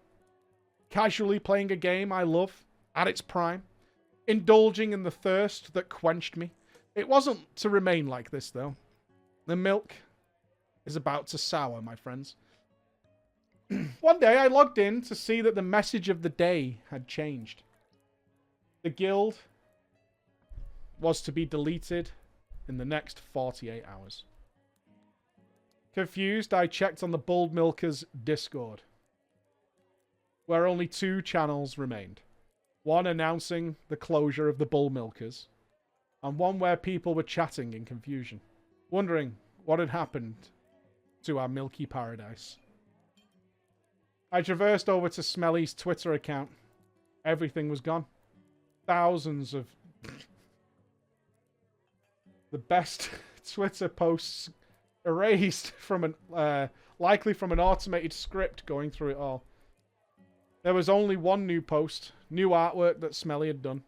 [SPEAKER 1] Casually playing a game I love, at its prime. Indulging in the thirst that quenched me. It wasn't to remain like this, though. The milk is about to sour, my friends. One day I logged in to see that the message of the day had changed. The guild was to be deleted in the next 48 hours. Confused, I checked on the Bull Milkers Discord, where only 2 channels remained. One announcing the closure of the Bull Milkers, and one where people were chatting in confusion, wondering what had happened to our milky paradise. I traversed over to Smelly's Twitter account. Everything was gone. Thousands of the best Twitter posts erased from likely from an automated script going through it all. There was only one new post, new artwork that Smelly had done.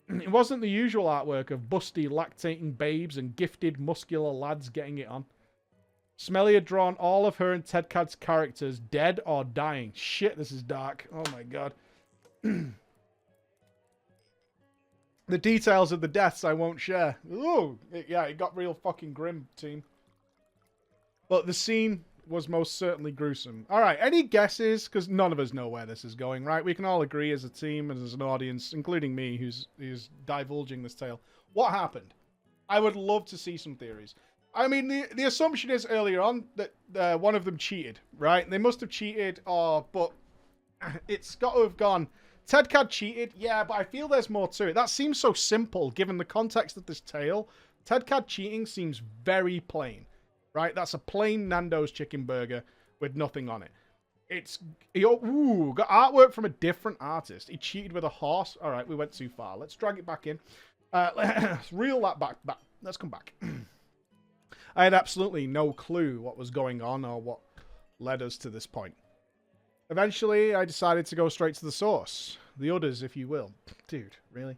[SPEAKER 1] It wasn't the usual artwork of busty, lactating babes and gifted, muscular lads getting it on. Smelly had drawn all of her and Ted Cad's characters dead or dying. Shit, this is dark. Oh my god. The details of the deaths I won't share. Ooh, yeah, it got real fucking grim, team. But the scene was most certainly gruesome. Alright, any guesses? Because none of us know where this is going, right? We can all agree as a team and as an audience, including me, who's divulging this tale. What happened? I would love to see some theories. I mean, the assumption is earlier on that one of them cheated, right? They must have cheated, but it's got to have gone. Ted Cad cheated, yeah, but I feel there's more to it. That seems so simple, given the context of this tale. Ted Cad cheating seems very plain, right? That's a plain Nando's chicken burger with nothing on it. It's, got artwork from a different artist. He cheated with a horse. All right, we went too far. Let's drag it back in. Let's reel that back. Let's come back. I had absolutely no clue what was going on or what led us to this point. Eventually, I decided to go straight to the source. The udders, if you will. Dude, really?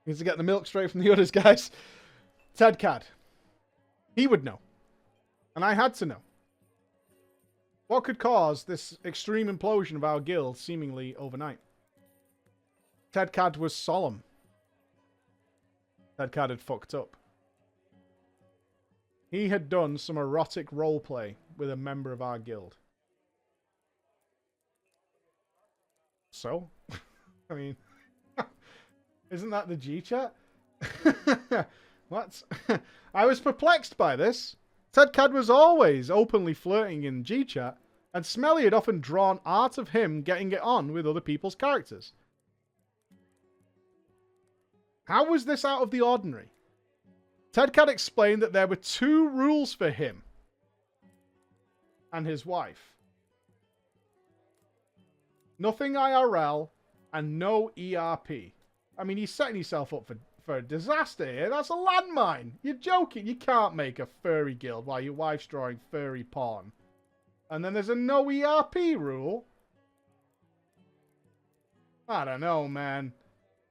[SPEAKER 1] Need to get the milk straight from the udders, guys. Ted Cad. He would know. And I had to know. What could cause this extreme implosion of our guild seemingly overnight? Ted Cad was solemn. Ted Cad had fucked up. He had done some erotic roleplay with a member of our guild. So? I mean, isn't that the G-chat? What? I was perplexed by this. Ted Cad was always openly flirting in G-chat, and Smelly had often drawn art of him getting it on with other people's characters. How was this out of the ordinary? Ted Cad explained that there were 2 rules for him and his wife. Nothing IRL and no ERP. I mean, he's setting himself up for a disaster here. That's a landmine. You're joking. You can't make a furry guild while your wife's drawing furry porn. And then there's a no ERP rule. I don't know, man.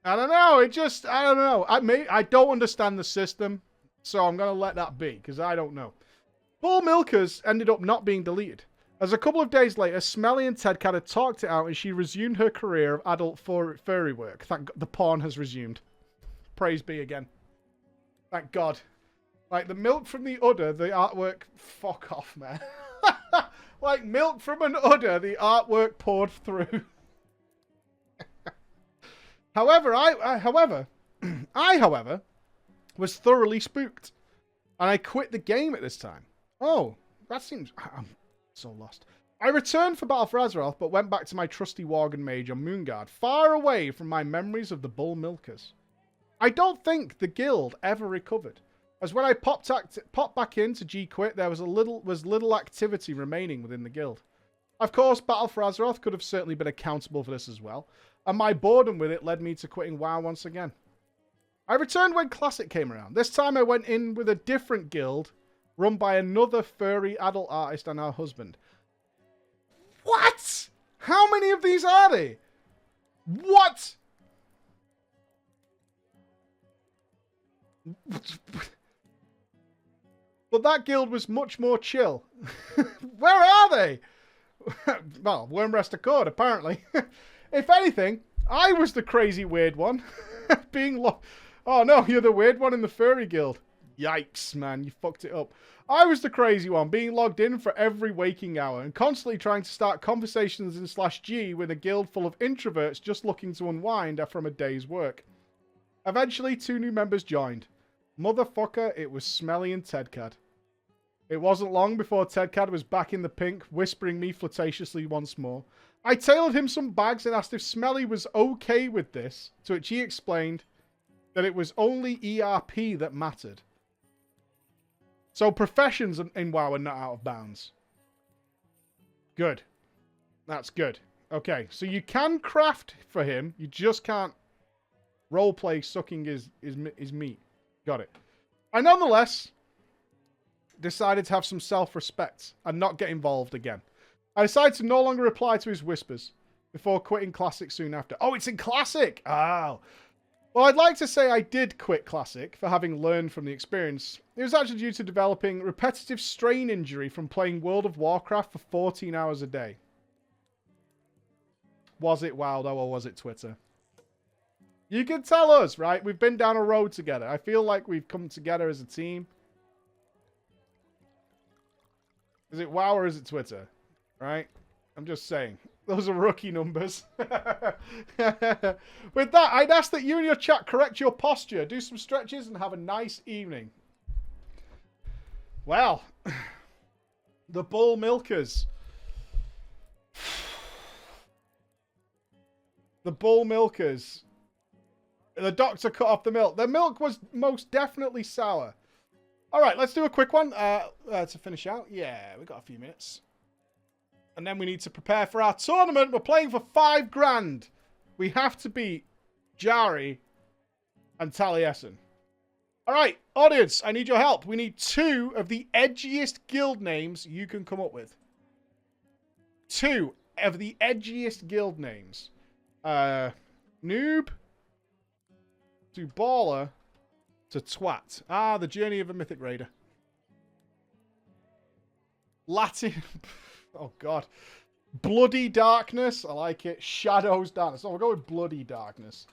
[SPEAKER 1] I don't know. I don't know. I don't understand the system. So I'm going to let that be, because I don't know. Bull Milkers ended up not being deleted. As a couple of days later, Smelly and Ted Cad had talked it out and she resumed her career of adult furry work. Thank God the porn has resumed. Praise be again. Thank God. Like, the milk from the udder, the artwork... Fuck off, man. Like milk from an udder, the artwork poured through. However, I was thoroughly spooked. And I quit the game at this time. Oh, that seems... I'm so lost. I returned for Battle for Azeroth, but went back to my trusty Worgen Mage on Moonguard, far away from my memories of the Bull Milkers. I don't think the guild ever recovered, as when I popped back in to G-Quit, there was little activity remaining within the guild. Of course, Battle for Azeroth could have certainly been accountable for this as well, and my boredom with it led me to quitting WoW once again. I returned when Classic came around. This time I went in with a different guild, run by another furry adult artist and her husband. What? How many of these are they? What? But that guild was much more chill. Where are they? Well, Wormrest Accord, apparently. If anything, I was the crazy weird one. Oh no, you're the weird one in the furry guild. Yikes, man, you fucked it up. I was the crazy one, being logged in for every waking hour and constantly trying to start conversations in /G with a guild full of introverts just looking to unwind from a day's work. Eventually, 2 new members joined. Motherfucker, it was Smelly and Ted Cad. It wasn't long before Ted Cad was back in the pink, whispering me flirtatiously once more. I tailored him some bags and asked if Smelly was okay with this, to which he explained that it was only ERP that mattered. So professions in WoW are not out of bounds. Good. That's good. Okay, so you can craft for him, you just can't roleplay sucking his meat. Got it. I nonetheless decided to have some self-respect and not get involved again. I decided to no longer reply to his whispers. before quitting Classic soon after. Oh, it's in Classic! Oh. Well, I'd like to say I did quit Classic for having learned from the experience. It was actually due to developing repetitive strain injury from playing World of Warcraft for 14 hours a day. Was it Wildo or was it Twitter? You can tell us, right? We've been down a road together. I feel like we've come together as a team. Is it WoW or is it Twitter? Right? I'm just saying. Those are rookie numbers. With that, I'd ask that you and your chat correct your posture, do some stretches, and have a nice evening. Well, the bull milkers. The bull milkers. The doctor cut off the milk. The milk was most definitely sour. All right, let's do a quick one to finish out. Yeah, we got a few minutes. And then we need to prepare for our tournament. We're playing for 5 grand. We have to beat Jari and Taliesin. All right, audience, I need your help. We need 2 of the edgiest guild names you can come up with. 2 of the edgiest guild names. Noob to Baller to Twat. Ah, the journey of a mythic raider. Latin... Oh, God. Bloody Darkness. I like it. Shadows Darkness. Oh, we'll go with Bloody Darkness.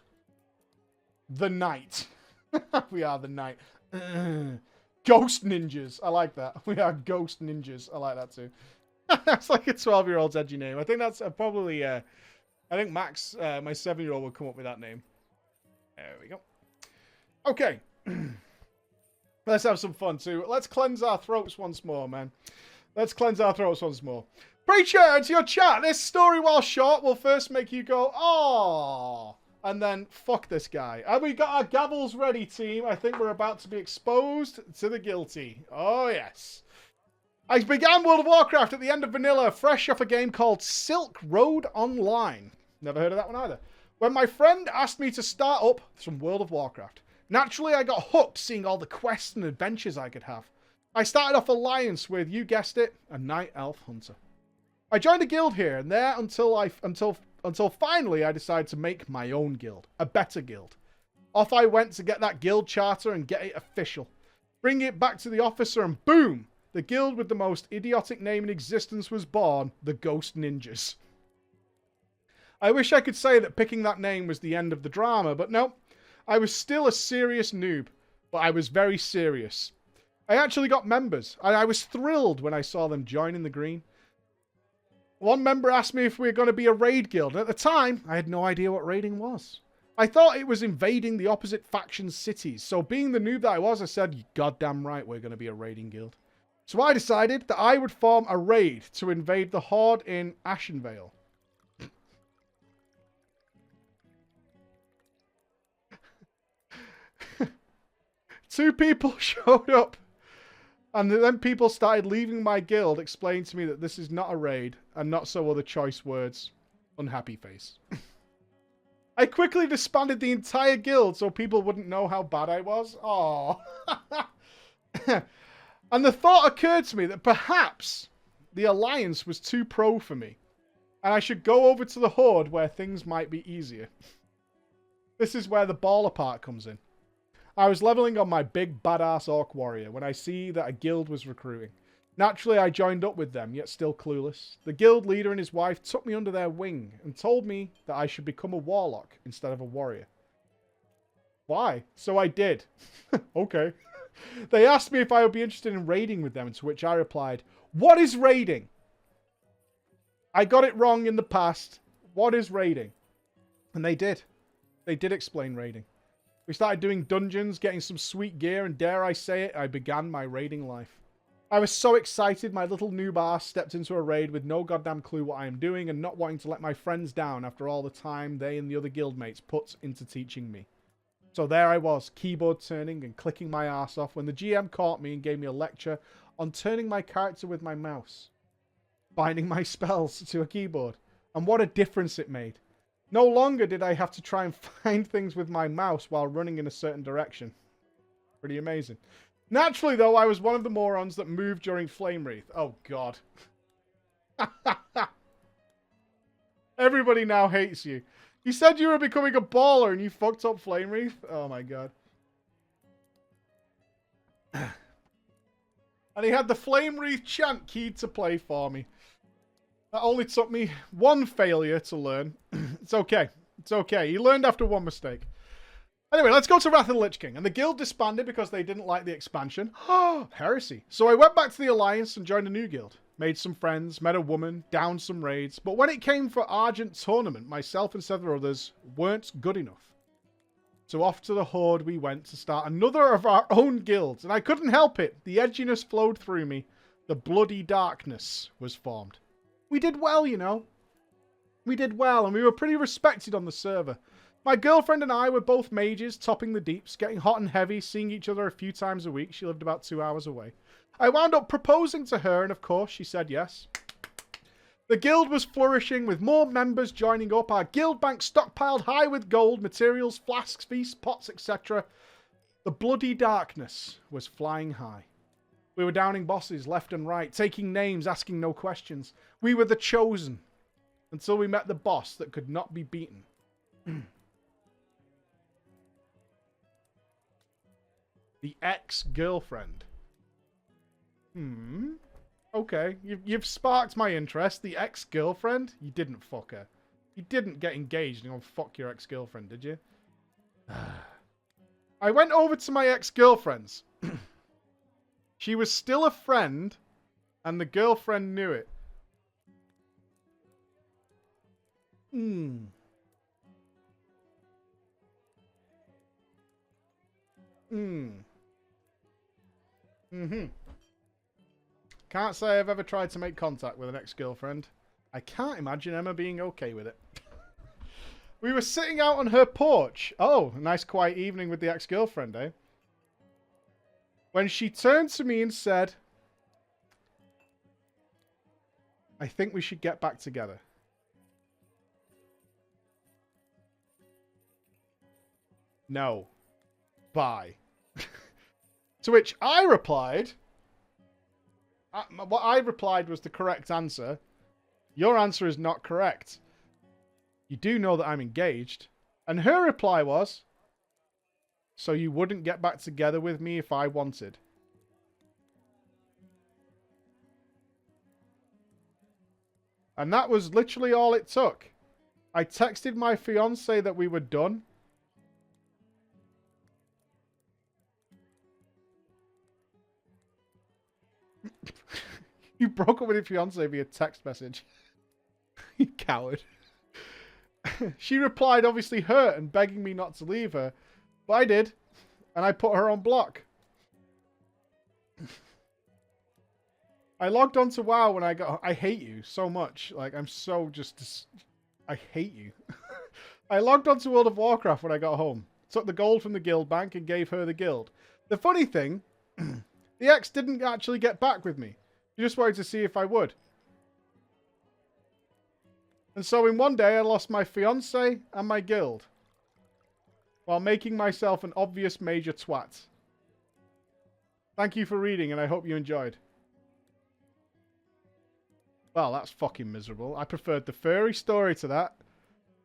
[SPEAKER 1] The Night. We are the Night. Ghost Ninjas. I like that. We are Ghost Ninjas. I like that too. That's like a 12-year-old's edgy name. I think that's probably... I think Max, my 7-year-old, will come up with that name. There we go. Okay. Let's have some fun too. Let's cleanse our throats once more, man. Let's cleanse our throats once more. Preacher, it's your chat. This story, while short, will first make you go, "Aww," and then fuck this guy. And we got our gavels ready, team. I think we're about to be exposed to the guilty. Oh, yes. I began World of Warcraft at the end of vanilla, fresh off a game called Silk Road Online. Never heard of that one either. When my friend asked me to start up some World of Warcraft, naturally I got hooked seeing all the quests and adventures I could have. I started off Alliance with, you guessed it, a Night Elf Hunter. I joined a guild here and there until finally I decided to make my own guild, a better guild. Off I went to get that guild charter and get it official. Bring it back to the officer and boom! The guild with the most idiotic name in existence was born, the Ghost Ninjas. I wish I could say that picking that name was the end of the drama, but no. I was still a serious noob, but I was very serious. I actually got members, and I was thrilled when I saw them joining the green. One member asked me if we were going to be a raid guild, and at the time, I had no idea what raiding was. I thought it was invading the opposite faction's cities, so being the noob that I was, I said, "You goddamn right, we're going to be a raiding guild." So I decided that I would form a raid to invade the Horde in Ashenvale. Two people showed up. And then people started leaving my guild, explaining to me that this is not a raid, and not so other choice words. Unhappy face. I quickly disbanded the entire guild so people wouldn't know how bad I was. Aww. And the thought occurred to me that perhaps the Alliance was too pro for me, and I should go over to the Horde where things might be easier. This is where the baller part comes in. I was leveling on my big badass orc warrior when I see that a guild was recruiting. Naturally, I joined up with them, yet still clueless. The guild leader and his wife took me under their wing and told me that I should become a warlock instead of a warrior. Why? So I did. Okay. They asked me if I would be interested in raiding with them, to which I replied, "What is raiding? I got it wrong in the past. What is raiding?" And they did. They did explain raiding. We started doing dungeons, getting some sweet gear, and dare I say it, I began my raiding life. I was so excited my little noob ass stepped into a raid with no goddamn clue what I am doing and not wanting to let my friends down after all the time they and the other guildmates put into teaching me. So there I was, keyboard turning and clicking my ass off when the GM caught me and gave me a lecture on turning my character with my mouse, binding my spells to a keyboard, and what a difference it made. No longer did I have to try and find things with my mouse while running in a certain direction. Pretty amazing. Naturally, though, I was one of the morons that moved during Flame Wreath. Oh, God. Everybody now hates you. You said you were becoming a baller and you fucked up Flame Wreath? Oh my god. And he had the Flame Wreath chant keyed to play for me. That only took me one failure to learn. It's okay. It's okay. He learned after one mistake. Anyway, let's go to Wrath of the Lich King. And the guild disbanded because they didn't like the expansion. Oh, heresy. So I went back to the Alliance and joined a new guild. Made some friends, met a woman, downed some raids. But when it came for Argent Tournament, myself and several others weren't good enough. So off to the Horde we went to start another of our own guilds. And I couldn't help it. The edginess flowed through me. The bloody darkness was formed. We did well, you know. We did well, and we were pretty respected on the server. My girlfriend and I were both mages, topping the deeps, getting hot and heavy, seeing each other a few times a week. She lived about 2 hours away. I wound up proposing to her, and of course, she said yes. The guild was flourishing, with more members joining up. Our guild bank stockpiled high with gold, materials, flasks, feasts, pots, etc. The bloody darkness was flying high. We were downing bosses left and right, taking names, asking no questions. We were the chosen, until we met the boss that could not be beaten. The ex-girlfriend. Okay, you've sparked my interest. The ex-girlfriend? You didn't fuck her. You didn't get engaged and go fuck your ex-girlfriend, did you? I went over to my ex-girlfriend's. She was still a friend, and the girlfriend knew it. Can't say I've ever tried to make contact with an ex-girlfriend. I can't imagine Emma being okay with it. We were sitting out on her porch. Oh, a nice quiet evening with the ex-girlfriend, eh? When she turned to me and said, I think we should get back together. No. Bye. To which I replied, what I replied was the correct answer. Your answer is not correct. You do know that I'm engaged. And her reply was, so you wouldn't get back together with me if I wanted. And that was literally all it took. I texted my fiance that we were done. You broke up with your fiance via text message. You coward. She replied, obviously hurt and begging me not to leave her. But I did. And I put her on block. I logged on to WoW when I got... I hate you so much. Like, I'm so just... I hate you. I logged on to World of Warcraft when I got home. Took the gold from the guild bank and gave her the guild. The funny thing... the ex didn't actually get back with me. She just wanted to see if I would. And so in one day I lost my fiance and my guild. While making myself an obvious major twat. Thank you for reading and I hope you enjoyed. Well, that's fucking miserable. I preferred the furry story to that.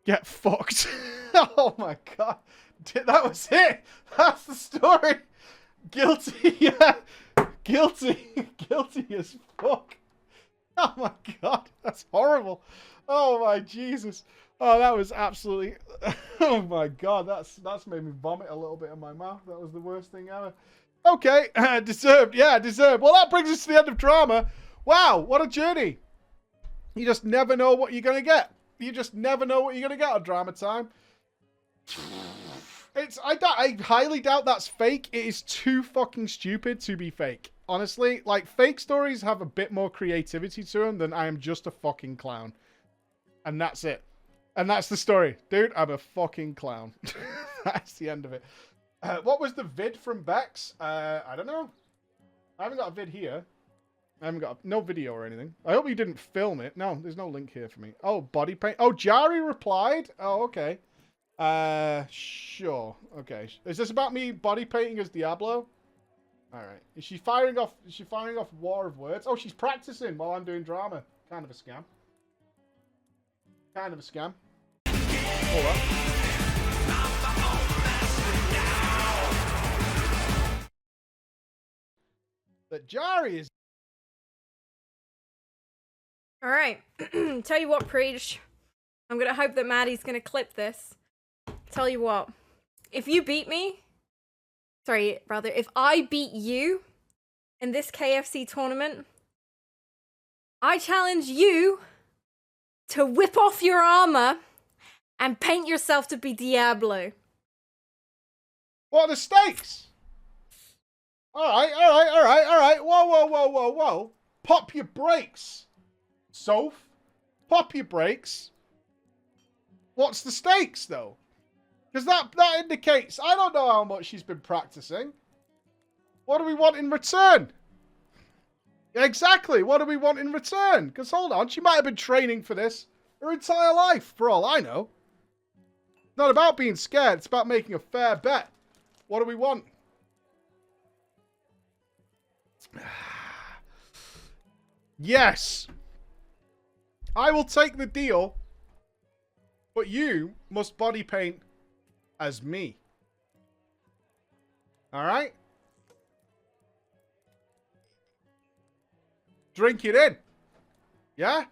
[SPEAKER 1] Get fucked. Oh my god. That was it. That's the story. Guilty. Yeah. Guilty. Guilty as fuck. Oh my god. That's horrible. Oh my Jesus. Oh, that was absolutely... Oh my god. That's made me vomit a little bit in my mouth. That was the worst thing ever. Okay. Deserved. Yeah, deserved. Well, that brings us to the end of drama. Wow. What a journey. You just never know what you're going to get. You just never know what you're going to get on drama time. I highly doubt that's fake. It is too fucking stupid to be fake. Honestly, like, fake stories have a bit more creativity to them than I am just a fucking clown. And that's it. And that's the story. Dude, I'm a fucking clown. That's the end of it. What was the vid from Bex? I don't know. I haven't got a vid here. I haven't got no video or anything. I hope you didn't film it. No, there's no link here for me. Oh, body paint. Oh, Jari replied. Oh, okay. Sure. Okay. Is this about me body painting as Diablo? All right. Is she firing off War of Words? Oh, she's practicing while I'm doing drama. Kind of a scam. Kind of a scam. Hold up. But Jari is...
[SPEAKER 2] Alright. Tell you what, Preach. I'm gonna hope that Maddie's gonna clip this. Tell you what. If you beat me... Sorry, rather, if I beat you in this KFC tournament, I challenge you to whip off your armor and paint yourself to be Diablo.
[SPEAKER 1] What are the stakes? Alright. Whoa. Pop your brakes. Soph, pop your brakes. What's the stakes, though? Because that indicates... I don't know how much she's been practicing. What do we want in return? Exactly, what do we want in return? Because, hold on, she might have been training for this her entire life, for all I know. It's not about being scared, it's about making a fair bet. What do we want? Yes. I will take the deal, but you must body paint as me. Alright? Drink it in. Yeah?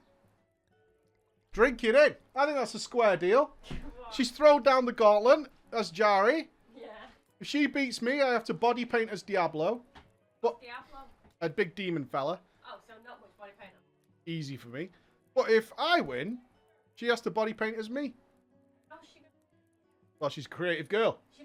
[SPEAKER 1] Drink it in. I think that's a square deal. She's thrown down the gauntlet as Jari.
[SPEAKER 2] Yeah.
[SPEAKER 1] If she beats me, I have to body paint as Diablo. But
[SPEAKER 2] Diablo?
[SPEAKER 1] a big demon fella.
[SPEAKER 2] Oh, so not much body paint.
[SPEAKER 1] Easy for me. But if I win, she has to body paint as me.
[SPEAKER 2] Oh, she...
[SPEAKER 1] Well, she's a creative girl.